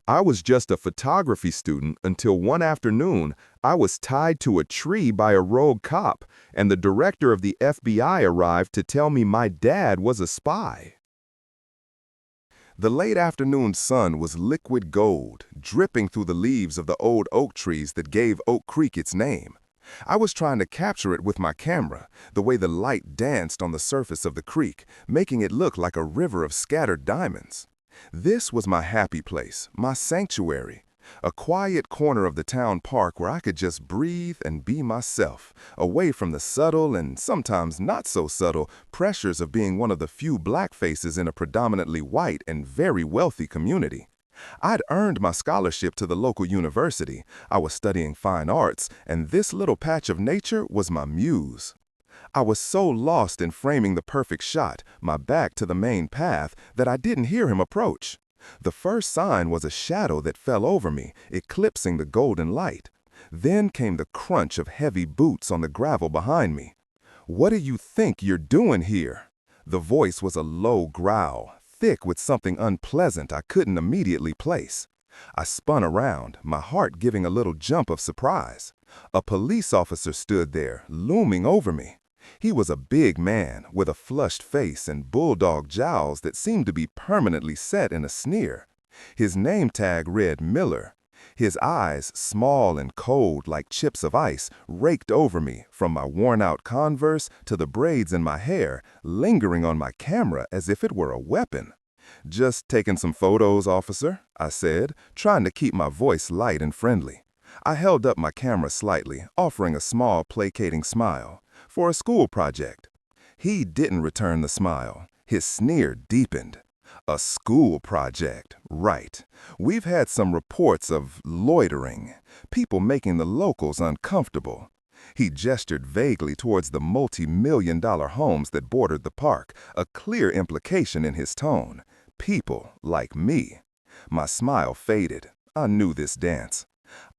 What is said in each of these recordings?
I was just a photography student until one afternoon I was tied to a tree by a rogue cop, and the director of the FBI arrived to tell me my dad was a spy. The late afternoon sun was liquid gold, dripping through the leaves of the old oak trees that gave Oak Creek its name. I was trying to capture it with my camera, the way the light danced on the surface of the creek, making it look like a river of scattered diamonds. This was my happy place, my sanctuary, a quiet corner of the town park where I could just breathe and be myself, away from the subtle and sometimes not so subtle pressures of being one of the few black faces in a predominantly white and very wealthy community. I'd earned my scholarship to the local university, I was studying fine arts, and this little patch of nature was my muse. I was so lost in framing the perfect shot, my back to the main path, that I didn't hear him approach. The first sign was a shadow that fell over me, eclipsing the golden light. Then came the crunch of heavy boots on the gravel behind me. "What do you think you're doing here?" The voice was a low growl, thick with something unpleasant I couldn't immediately place. I spun around, my heart giving a little jump of surprise. A police officer stood there, looming over me. He was a big man, with a flushed face and bulldog jowls that seemed to be permanently set in a sneer. His name tag read Miller. His eyes, small and cold like chips of ice, raked over me, from my worn-out Converse to the braids in my hair, lingering on my camera as if it were a weapon. "Just taking some photos, officer," I said, trying to keep my voice light and friendly. I held up my camera slightly, offering a small, placating smile. "For a school project." He didn't return the smile. His sneer deepened. "A school project, right. We've had some reports of loitering, people making the locals uncomfortable." He gestured vaguely towards the multi-million-dollar homes that bordered the park, a clear implication in his tone. People like me. My smile faded. I knew this dance.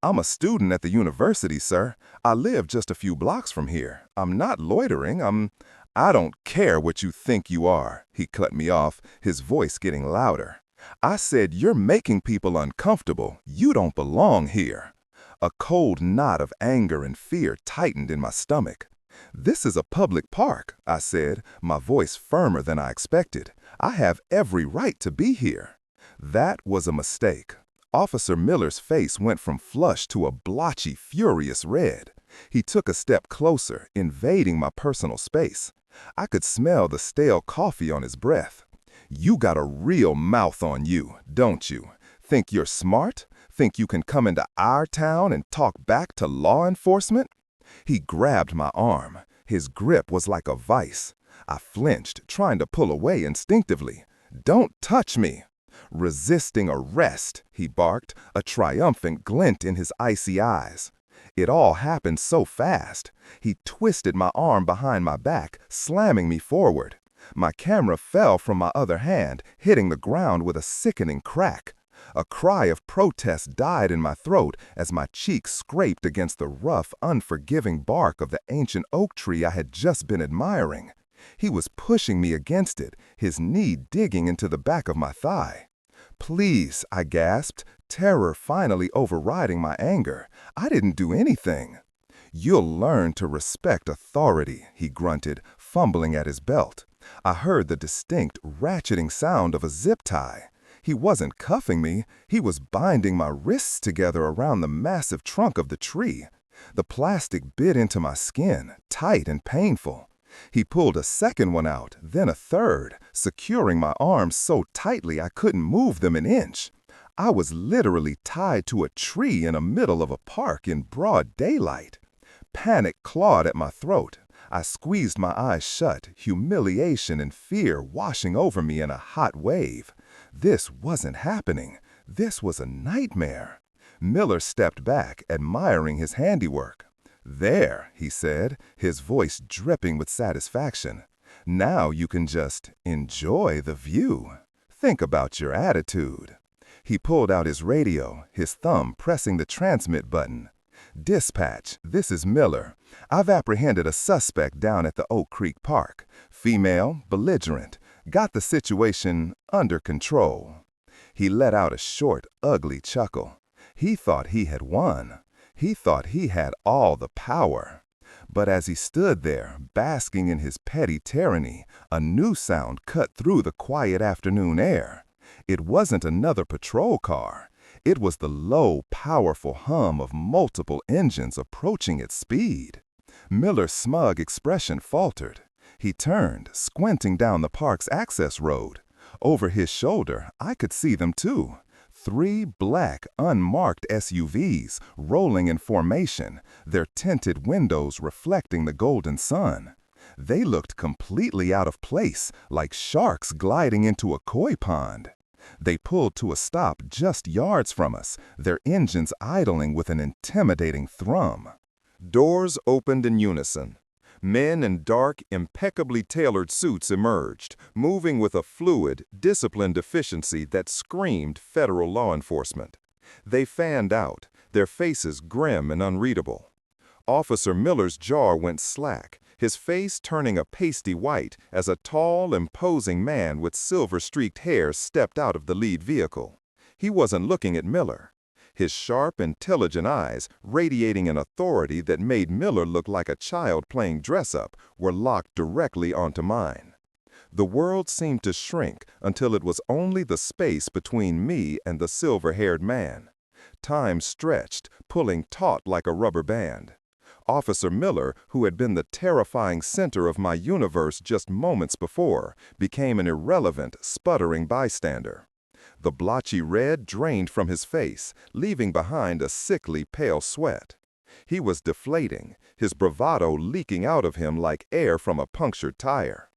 "I'm a student at the university, sir. I live just a few blocks from here. I'm not loitering. I don't care what you think you are," he cut me off, his voice getting louder. "I said you're making people uncomfortable. You don't belong here." A cold knot of anger and fear tightened in my stomach. "This is a public park," I said, my voice firmer than I expected. "I have every right to be here." That was a mistake. Officer Miller's face went from flushed to a blotchy, furious red. He took a step closer, invading my personal space. I could smell the stale coffee on his breath. "You got a real mouth on you, don't you? Think you're smart? Think you can come into our town and talk back to law enforcement?" He grabbed my arm. His grip was like a vice. I flinched, trying to pull away instinctively. "Don't touch me!" "Resisting arrest," he barked, a triumphant glint in his icy eyes. It all happened so fast. He twisted my arm behind my back, slamming me forward. My camera fell from my other hand, hitting the ground with a sickening crack. A cry of protest died in my throat as my cheek scraped against the rough, unforgiving bark of the ancient oak tree I had just been admiring. He was pushing me against it, his knee digging into the back of my thigh. "Please," I gasped, terror finally overriding my anger. "I didn't do anything." "You'll learn to respect authority," he grunted, fumbling at his belt. I heard the distinct, ratcheting sound of a zip tie. He wasn't cuffing me, he was binding my wrists together around the massive trunk of the tree. The plastic bit into my skin, tight and painful. He pulled a second one out, then a third, securing my arms so tightly I couldn't move them an inch. I was literally tied to a tree in the middle of a park in broad daylight. Panic clawed at my throat. I squeezed my eyes shut, humiliation and fear washing over me in a hot wave. This wasn't happening. This was a nightmare. Miller stepped back, admiring his handiwork. "There," he said, his voice dripping with satisfaction. "Now you can just enjoy the view. Think about your attitude." He pulled out his radio, his thumb pressing the transmit button. "Dispatch, this is Miller. I've apprehended a suspect down at the Oak Creek Park. Female, belligerent. Got the situation under control." He let out a short, ugly chuckle. He thought he had won. He thought he had all the power. But as he stood there, basking in his petty tyranny, a new sound cut through the quiet afternoon air. It wasn't another patrol car. It was the low, powerful hum of multiple engines approaching at speed. Miller's smug expression faltered. He turned, squinting down the park's access road. Over his shoulder, I could see them too. 3 black, unmarked SUVs rolling in formation, their tinted windows reflecting the golden sun. They looked completely out of place, like sharks gliding into a koi pond. They pulled to a stop just yards from us, their engines idling with an intimidating thrum. Doors opened in unison. Men in dark, impeccably tailored suits emerged, moving with a fluid, disciplined efficiency that screamed federal law enforcement. They fanned out, their faces grim and unreadable. Officer Miller's jaw went slack, his face turning a pasty white as a tall, imposing man with silver-streaked hair stepped out of the lead vehicle. He wasn't looking at Miller. His sharp, intelligent eyes, radiating an authority that made Miller look like a child playing dress-up, were locked directly onto mine. The world seemed to shrink until it was only the space between me and the silver-haired man. Time stretched, pulling taut like a rubber band. Officer Miller, who had been the terrifying center of my universe just moments before, became an irrelevant, sputtering bystander. The blotchy red drained from his face, leaving behind a sickly, pale sweat. He was deflating, his bravado leaking out of him like air from a punctured tire.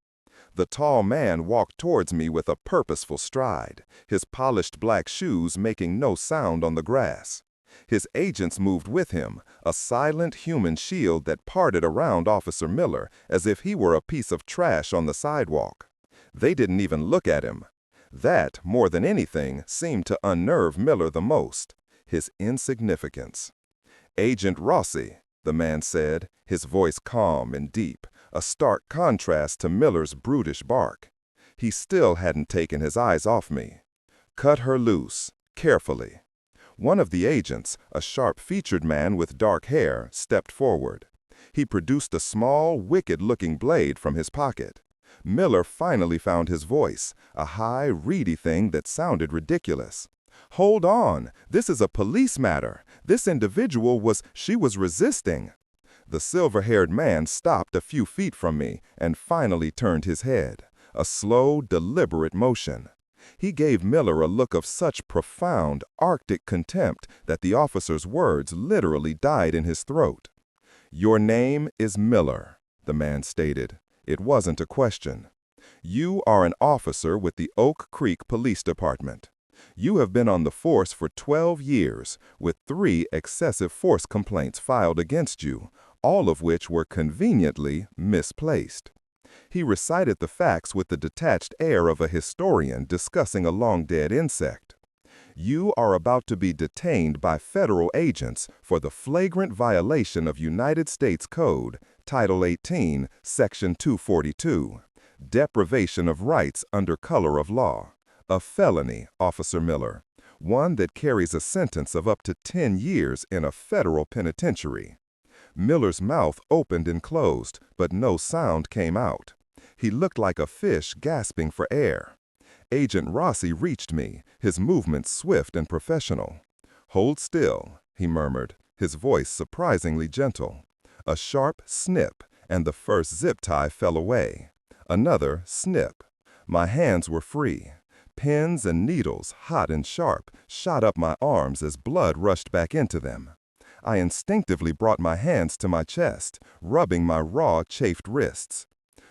The tall man walked towards me with a purposeful stride, his polished black shoes making no sound on the grass. His agents moved with him, a silent human shield that parted around Officer Miller as if he were a piece of trash on the sidewalk. They didn't even look at him. That, more than anything, seemed to unnerve Miller the most, his insignificance. "Agent Rossi," the man said, his voice calm and deep, a stark contrast to Miller's brutish bark. He still hadn't taken his eyes off me. "Cut her loose, carefully." One of the agents, a sharp-featured man with dark hair, stepped forward. He produced a small, wicked-looking blade from his pocket. Miller finally found his voice, a high, reedy thing that sounded ridiculous. "Hold on, this is a police matter. This individual she was resisting." The silver-haired man stopped a few feet from me and finally turned his head, a slow, deliberate motion. He gave Miller a look of such profound, arctic contempt that the officer's words literally died in his throat. "Your name is Miller," the man stated. It wasn't a question. "You are an officer with the Oak Creek Police Department. You have been on the force for 12 years, with 3 excessive force complaints filed against you, all of which were conveniently misplaced." He recited the facts with the detached air of a historian discussing a long-dead insect. "You are about to be detained by federal agents for the flagrant violation of United States Code, Title 18, Section 242, deprivation of rights under color of law. A felony, Officer Miller, one that carries a sentence of up to 10 years in a federal penitentiary." Miller's mouth opened and closed, but no sound came out. He looked like a fish gasping for air. Agent Rossi reached me, his movements swift and professional. "Hold still," he murmured, his voice surprisingly gentle. A sharp snip, and the first zip tie fell away. Another snip. My hands were free. Pins and needles, hot and sharp, shot up my arms as blood rushed back into them. I instinctively brought my hands to my chest, rubbing my raw, chafed wrists.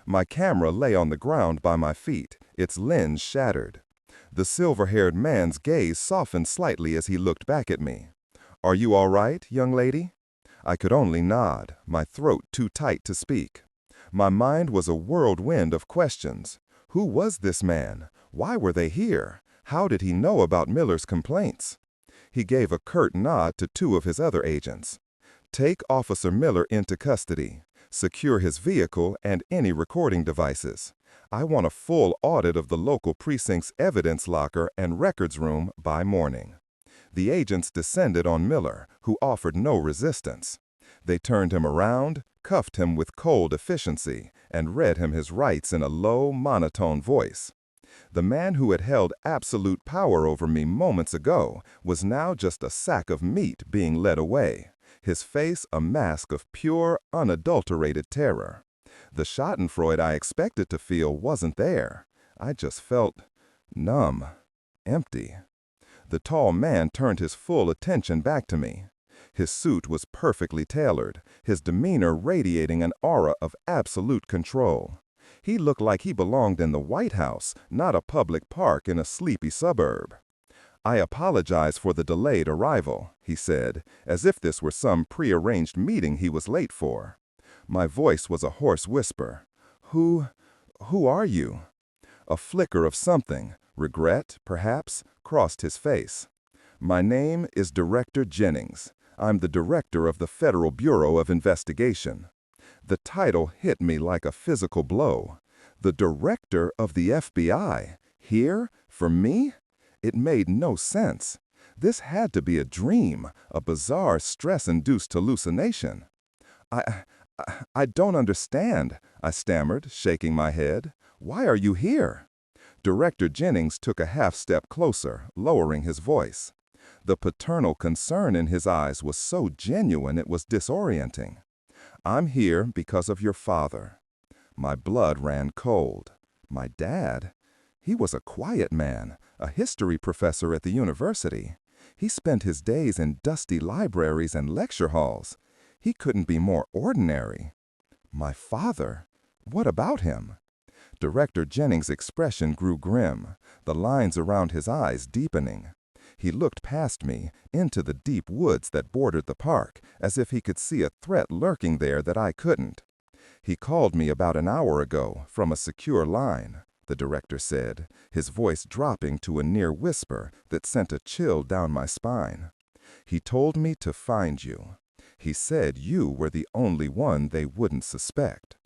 My camera lay on the ground by my feet, its lens shattered. The silver-haired man's gaze softened slightly as he looked back at me. "Are you all right, young lady?" I could only nod, my throat too tight to speak. My mind was a whirlwind of questions. Who was this man? Why were they here? How did he know about Miller's complaints? He gave a curt nod to 2 of his other agents. "Take Officer Miller into custody. Secure his vehicle and any recording devices. I want a full audit of the local precinct's evidence locker and records room by morning. The agents descended on Miller, who offered no resistance. They turned him around, cuffed him with cold efficiency, and read him his rights in a low, monotone voice. The man who had held absolute power over me moments ago was now just a sack of meat being led away, his face a mask of pure, unadulterated terror. The schadenfreude I expected to feel wasn't there. I just felt numb, empty. The tall man turned his full attention back to me. His suit was perfectly tailored, his demeanor radiating an aura of absolute control. He looked like he belonged in the White House, not a public park in a sleepy suburb. "I apologize for the delayed arrival," he said, as if this were some prearranged meeting he was late for. My voice was a hoarse whisper. Who are you?" A flicker of something, regret, perhaps, crossed his face. "My name is Director Jennings. I'm the director of the Federal Bureau of Investigation." The title hit me like a physical blow. The director of the FBI? Here? For me? It made no sense. This had to be a dream, a bizarre stress-induced hallucination. I don't understand," I stammered, shaking my head. "Why are you here?" Director Jennings took a half-step closer, lowering his voice. The paternal concern in his eyes was so genuine it was disorienting. "I'm here because of your father." My blood ran cold. My dad? He was a quiet man, a history professor at the university. He spent his days in dusty libraries and lecture halls. He couldn't be more ordinary. My father? What about him? Director Jennings' expression grew grim, the lines around his eyes deepening. He looked past me, into the deep woods that bordered the park, as if he could see a threat lurking there that I couldn't. "He called me about an hour ago, from a secure line," the director said, his voice dropping to a near whisper that sent a chill down my spine. "He told me to find you. He said you were the only one they wouldn't suspect."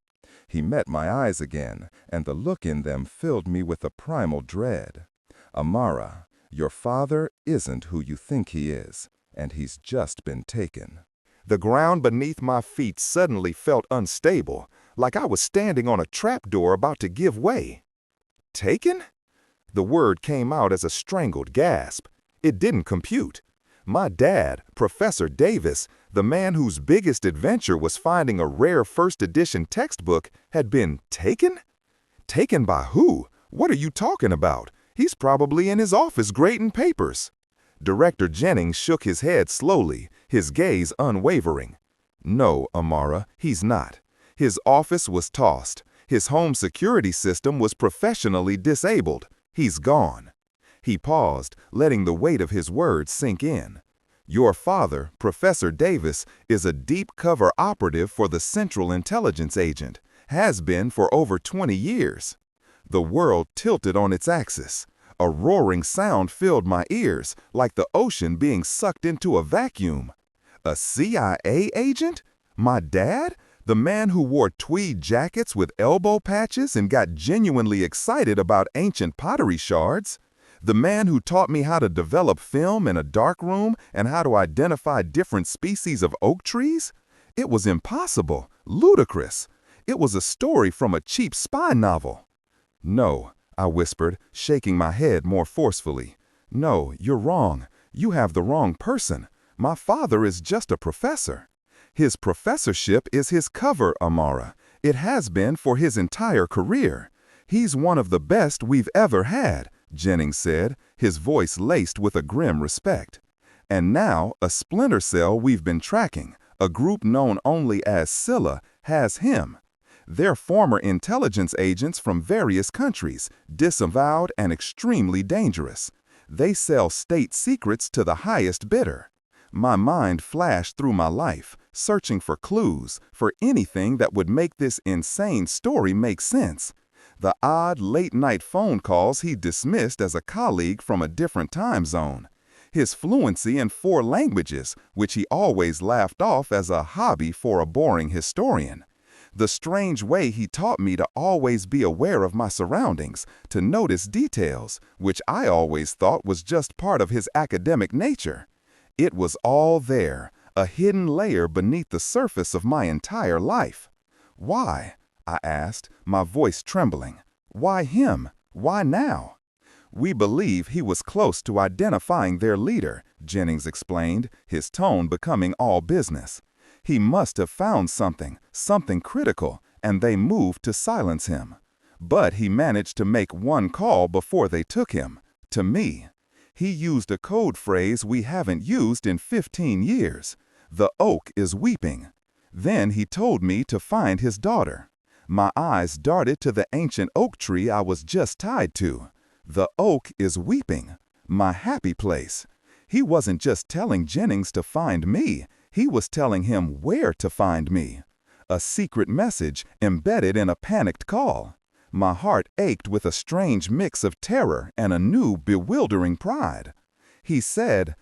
He met my eyes again, and the look in them filled me with a primal dread. "Amara, your father isn't who you think he is, and he's just been taken." The ground beneath my feet suddenly felt unstable, like I was standing on a trapdoor about to give way. "Taken?" The word came out as a strangled gasp. It didn't compute. My dad, Professor Davis, the man whose biggest adventure was finding a rare first edition textbook, had been taken? Taken by who? What are you talking about? He's probably in his office grading papers. Director Jennings shook his head slowly, his gaze unwavering. "No, Amara, he's not. His office was tossed. His home security system was professionally disabled. He's gone." He paused, letting the weight of his words sink in. "Your father, Professor Davis, is a deep-cover operative for the Central Intelligence Agent, has been for over 20 years. The world tilted on its axis. A roaring sound filled my ears, like the ocean being sucked into a vacuum. A CIA agent? My dad? The man who wore tweed jackets with elbow patches and got genuinely excited about ancient pottery shards? The man who taught me how to develop film in a darkroom and how to identify different species of oak trees? It was impossible, ludicrous. It was a story from a cheap spy novel. "No," I whispered, shaking my head more forcefully. "No, you're wrong. You have the wrong person. My father is just a professor. His professorship is his cover, Amara. It has been for his entire career. He's one of the best we've ever had," Jennings said, his voice laced with a grim respect. "And now, a splinter cell we've been tracking, a group known only as Scylla, has him. They're former intelligence agents from various countries, disavowed and extremely dangerous. They sell state secrets to the highest bidder." My mind flashed through my life, searching for clues, for anything that would make this insane story make sense. The odd late-night phone calls he dismissed as a colleague from a different time zone. His fluency in 4 languages, which he always laughed off as a hobby for a boring historian. The strange way he taught me to always be aware of my surroundings, to notice details, which I always thought was just part of his academic nature. It was all there, a hidden layer beneath the surface of my entire life. Why? I asked, my voice trembling. Why him? Why now? We believe he was close to identifying their leader, Jennings explained, his tone becoming all business. He must have found something critical, and they moved to silence him. But he managed to make one call before they took him, to me. He used a code phrase we haven't used in 15 years. The oak is weeping. Then he told me to find his daughter. My eyes darted to the ancient oak tree I was just tied to. The oak is weeping. My happy place. He wasn't just telling Jennings to find me. He was telling him where to find me. A secret message embedded in a panicked call. My heart ached with a strange mix of terror and a new, bewildering pride. He said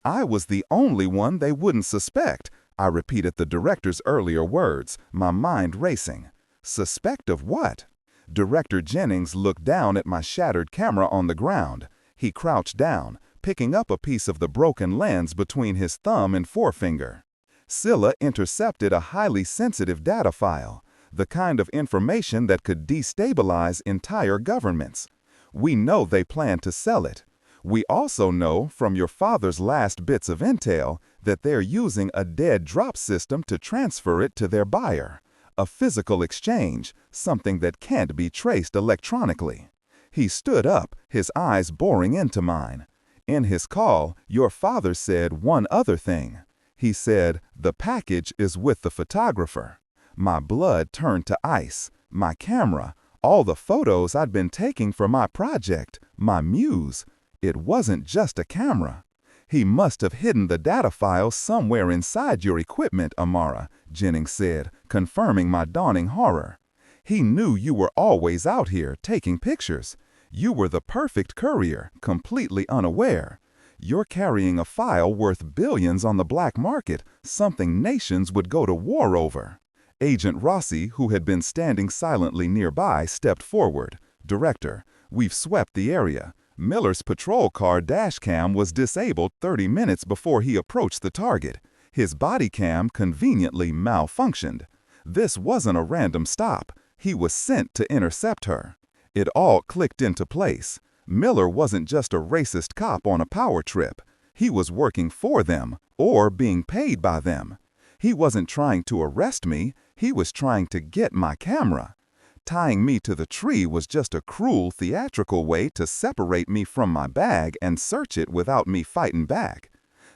I was the only one they wouldn't suspect. I repeated the director's earlier words, my mind racing. Suspect of what? Director Jennings looked down at my shattered camera on the ground. He crouched down, picking up a piece of the broken lens between his thumb and forefinger. Scylla intercepted a highly sensitive data file, the kind of information that could destabilize entire governments. We know they plan to sell it. We also know from your father's last bits of intel that they're using a dead drop system to transfer it to their buyer. A physical exchange, something that can't be traced electronically. He stood up, his eyes boring into mine. In his call, your father said one other thing. He said, the package is with the photographer. My blood turned to ice. My camera, all the photos I'd been taking for my project, my muse. It wasn't just a camera. He must have hidden the data files somewhere inside your equipment, Amara, Jennings said, confirming my dawning horror. He knew you were always out here taking pictures. You were the perfect courier, completely unaware. You're carrying a file worth billions on the black market, something nations would go to war over. Agent Rossi, who had been standing silently nearby, stepped forward. Director, we've swept the area. Miller's patrol car dash cam was disabled 30 minutes before he approached the target. His body cam conveniently malfunctioned. This wasn't a random stop. He was sent to intercept her. It all clicked into place. Miller wasn't just a racist cop on a power trip. He was working for them, or being paid by them. He wasn't trying to arrest me. He was trying to get my camera. Tying me to the tree was just a cruel, theatrical way to separate me from my bag and search it without me fighting back.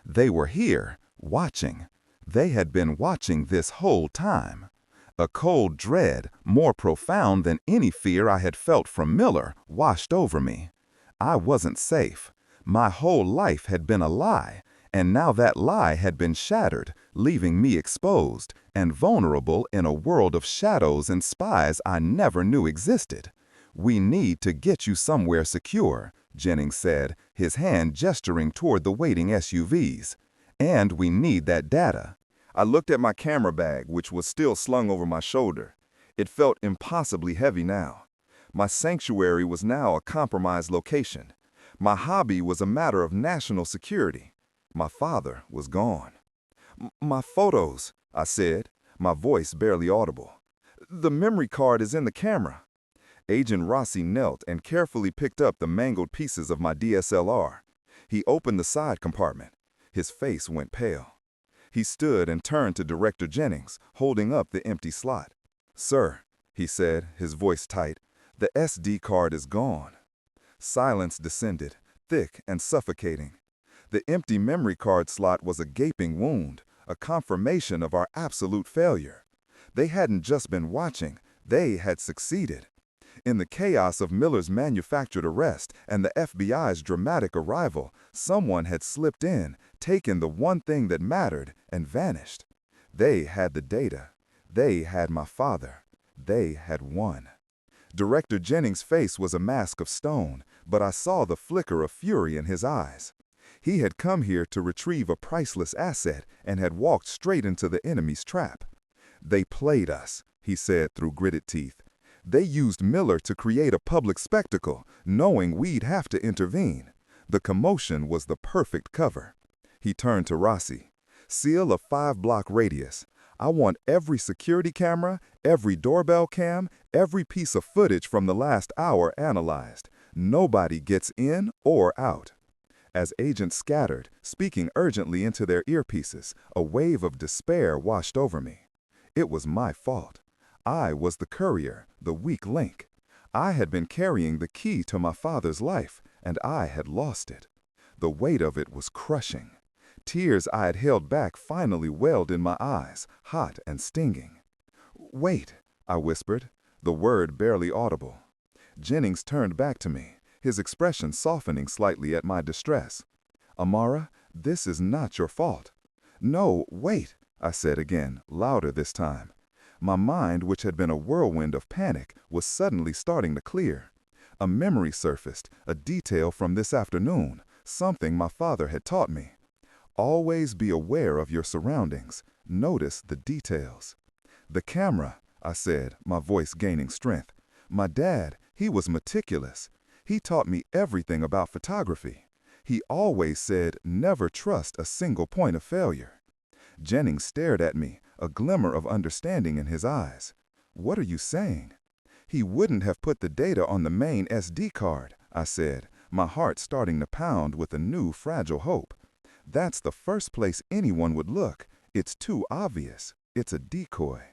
They were here, watching. They had been watching this whole time. A cold dread, more profound than any fear I had felt from Miller, washed over me. I wasn't safe. My whole life had been a lie, and now that lie had been shattered, leaving me exposed and vulnerable in a world of shadows and spies I never knew existed. We need to get you somewhere secure, Jennings said, his hand gesturing toward the waiting SUVs. And we need that data. I looked at my camera bag, which was still slung over my shoulder. It felt impossibly heavy now. My sanctuary was now a compromised location. My hobby was a matter of national security. My father was gone. My photos, I said, my voice barely audible. The memory card is in the camera. Agent Rossi knelt and carefully picked up the mangled pieces of my DSLR. He opened the side compartment. His face went pale. He stood and turned to Director Jennings, holding up the empty slot. Sir, he said, his voice tight, the SD card is gone. Silence descended, thick and suffocating. The empty memory card slot was a gaping wound, a confirmation of our absolute failure. They hadn't just been watching, they had succeeded. In the chaos of Miller's manufactured arrest and the FBI's dramatic arrival, someone had slipped in, taken the one thing that mattered, and vanished. They had the data. They had my father. They had won. Director Jennings' face was a mask of stone, but I saw the flicker of fury in his eyes. He had come here to retrieve a priceless asset and had walked straight into the enemy's trap. "They played us," he said through gritted teeth. "They used Miller to create a public spectacle, knowing we'd have to intervene. The commotion was the perfect cover." He turned to Rossi. "Seal a 5-block radius. I want every security camera, every doorbell cam, every piece of footage from the last hour analyzed. Nobody gets in or out." As agents scattered, speaking urgently into their earpieces, a wave of despair washed over me. It was my fault. I was the courier, the weak link. I had been carrying the key to my father's life, and I had lost it. The weight of it was crushing. Tears I had held back finally welled in my eyes, hot and stinging. "Wait," I whispered, the word barely audible. Jennings turned back to me, his expression softening slightly at my distress. "Amara, this is not your fault." "No, wait," I said again, louder this time. My mind, which had been a whirlwind of panic, was suddenly starting to clear. A memory surfaced, a detail from this afternoon, something my father had taught me. Always be aware of your surroundings. Notice the details. "The camera," I said, my voice gaining strength. "My dad, he was meticulous. He taught me everything about photography. He always said, never trust a single point of failure." Jennings stared at me, a glimmer of understanding in his eyes. "What are you saying?" "He wouldn't have put the data on the main SD card," I said, my heart starting to pound with a new fragile hope. "That's the first place anyone would look. It's too obvious. It's a decoy."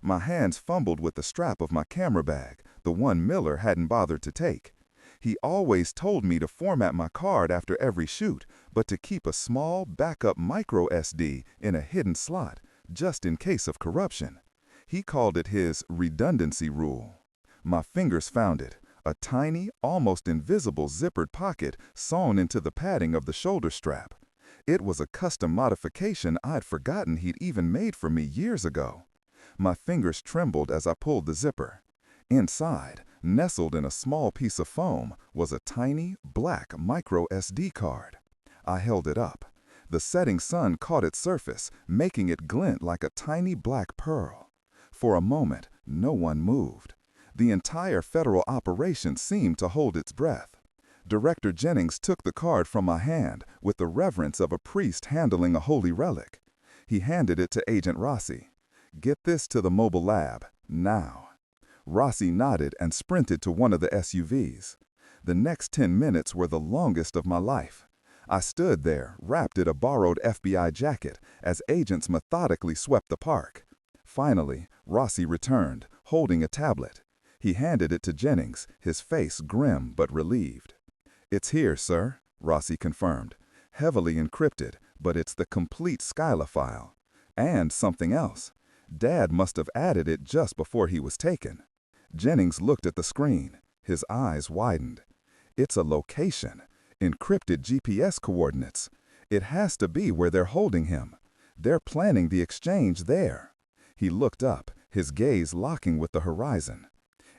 My hands fumbled with the strap of my camera bag, the one Miller hadn't bothered to take. He always told me to format my card after every shoot, but to keep a small backup micro SD in a hidden slot, just in case of corruption. He called it his redundancy rule. My fingers found it, a tiny, almost invisible zippered pocket sewn into the padding of the shoulder strap. It was a custom modification I'd forgotten he'd even made for me years ago. My fingers trembled as I pulled the zipper. Inside, nestled in a small piece of foam, was a tiny, black micro SD card. I held it up. The setting sun caught its surface, making it glint like a tiny black pearl. For a moment, no one moved. The entire federal operation seemed to hold its breath. Director Jennings took the card from my hand with the reverence of a priest handling a holy relic. He handed it to Agent Rossi. "Get this to the mobile lab, now." Rossi nodded and sprinted to one of the SUVs. The next 10 minutes were the longest of my life. I stood there, wrapped in a borrowed FBI jacket, as agents methodically swept the park. Finally, Rossi returned, holding a tablet. He handed it to Jennings, his face grim but relieved. "It's here, sir," Rossi confirmed. "Heavily encrypted, but it's the complete Scylla file. And something else. Dad must have added it just before he was taken." Jennings looked at the screen. His eyes widened. "It's a location. Encrypted GPS coordinates. It has to be where they're holding him. They're planning the exchange there." He looked up, his gaze locking with the horizon.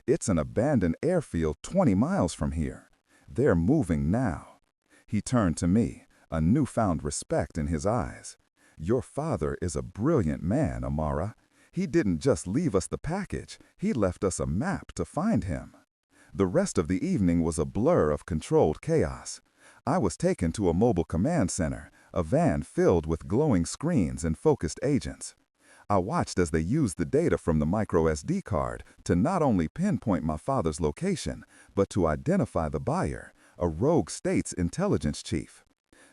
"It's an abandoned airfield 20 miles from here. They're moving now." He turned to me, a newfound respect in his eyes. "Your father is a brilliant man, Amara. He didn't just leave us the package, he left us a map to find him." The rest of the evening was a blur of controlled chaos. I was taken to a mobile command center, a van filled with glowing screens and focused agents. I watched as they used the data from the micro SD card to not only pinpoint my father's location, but to identify the buyer, a rogue state's intelligence chief.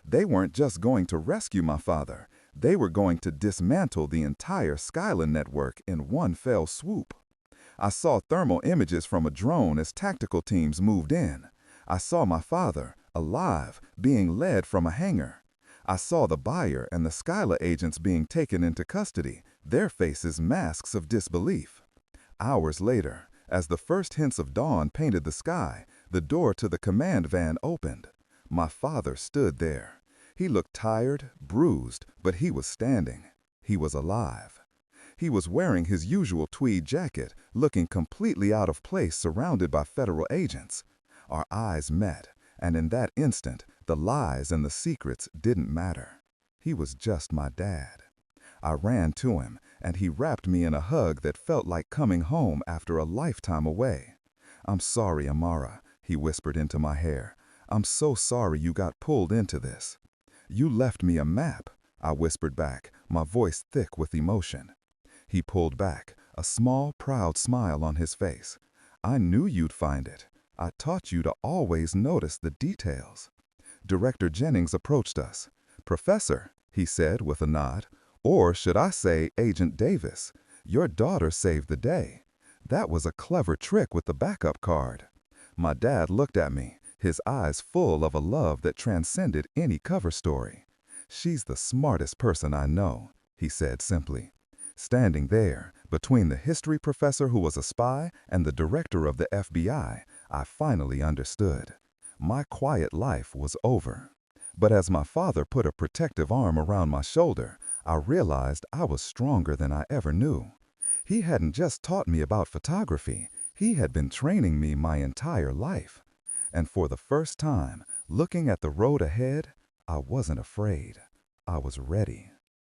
They weren't just going to rescue my father, they were going to dismantle the entire Scylla network in one fell swoop. I saw thermal images from a drone as tactical teams moved in. I saw my father, alive, being led from a hangar. I saw the buyer and the Scylla agents being taken into custody, their faces masks of disbelief. Hours later, as the first hints of dawn painted the sky, the door to the command van opened. My father stood there. He looked tired, bruised, but he was standing. He was alive. He was wearing his usual tweed jacket, looking completely out of place surrounded by federal agents. Our eyes met, and in that instant, the lies and the secrets didn't matter. He was just my dad. I ran to him, and he wrapped me in a hug that felt like coming home after a lifetime away. "I'm sorry, Amara," he whispered into my hair. "I'm so sorry you got pulled into this." "You left me a map," I whispered back, my voice thick with emotion. He pulled back, a small, proud smile on his face. "I knew you'd find it. I taught you to always notice the details." Director Jennings approached us. "Professor," he said with a nod, "or should I say Agent Davis, your daughter saved the day. That was a clever trick with the backup card." My dad looked at me, his eyes full of a love that transcended any cover story. "She's the smartest person I know," he said simply. Standing there, between the history professor who was a spy and the director of the FBI, I finally understood. My quiet life was over. But as my father put a protective arm around my shoulder, I realized I was stronger than I ever knew. He hadn't just taught me about photography, he had been training me my entire life. And for the first time, looking at the road ahead, I wasn't afraid. I was ready.